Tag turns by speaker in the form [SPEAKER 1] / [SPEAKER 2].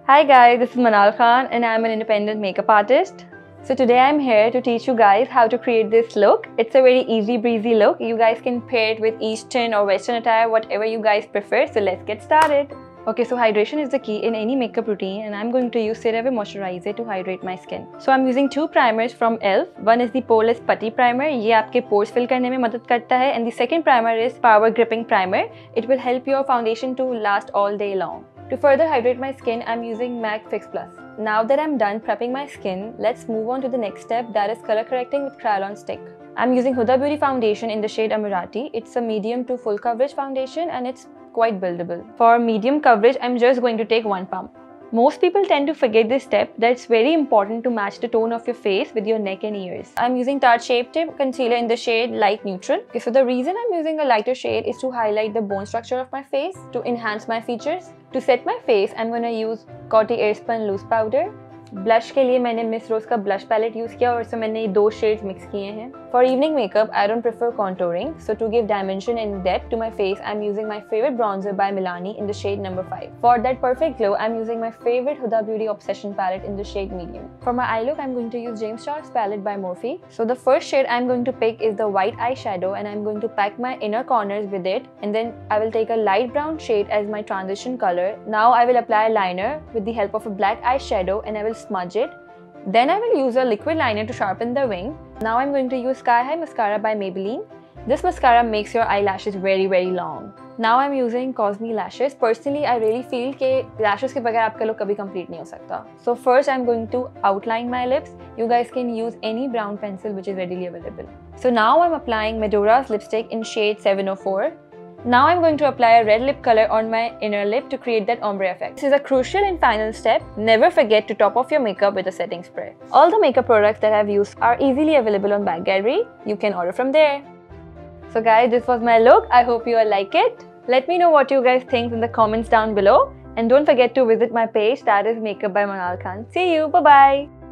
[SPEAKER 1] Hi guys, this is Manal Khan and I'm an independent makeup artist. So today I'm here to teach you guys how to create this look. It's a very easy breezy look. You guys can pair it with Eastern or Western attire, whatever you guys prefer. So let's get started. Okay, so hydration is the key in any makeup routine and I'm going to use CeraVe moisturizer to hydrate my skin. So I'm using two primers from ELF. One is the Poreless Putty Primer. ये आपके pores fill करने में मदद करता है. And the second primer is Power Gripping Primer. It will help your foundation to last all day long. To further hydrate my skin, I'm using MAC Fix Plus. Now that I'm done prepping my skin, let's move on to the next step, that is color correcting with Crayon Stick. I'm using Huda Beauty foundation in the shade Amirati. It's a medium to full coverage foundation and it's quite buildable. For medium coverage, I'm just going to take one pump. Most people tend to forget this step, that it's very important to match the tone of your face with your neck and ears. I'm using Tarte Shape Tape Concealer in the shade Light Neutral. Okay, so the reason I'm using a lighter shade is to highlight the bone structure of my face, to enhance my features. To set my face, I'm going to use Coty Airspun Loose Powder. Blush के लिए मैंने Miss Rose का blush palette use किया और इसमें मैंने दो shades mix किए हैं. For evening makeup, I don't prefer contouring, so to give dimension and depth to my face, I'm using my favorite bronzer by Milani in the shade number 5. For that perfect glow, I'm using my favorite Huda Beauty Obsession palette in the shade medium. For my eye look, I'm going to use James Charles palette by Morphe. So the first shade I'm going to pick is the white eyeshadow and I'm going to pack my inner corners with it, and then I will take a light brown shade as my transition color. Now I will apply a liner with the help of a black eyeshadow and I will smudge it. Then I will use a liquid liner to sharpen the wing. Now I'm going to use Sky High Mascara by Maybelline. This mascara makes your eyelashes very long. Now I'm using Cosme lashes. Personally, I really feel that lashes के बगैर आपका look कभी complete नहीं हो सकता. So first I'm going to outline my lips. You guys can use any brown pencil which is readily available. So now I'm applying Medora's lipstick in shade 704. Now I'm going to apply a red lip color on my inner lip to create that ombre effect. This is a crucial and final step. Never forget to top off your makeup with a setting spray. All the makeup products that I've used are easily available on Bagallery. You can order from there. So guys, this was my look. I hope you all like it. Let me know what you guys think in the comments down below. And don't forget to visit my page, that is Makeup by Manal Khan. See you. Bye-bye.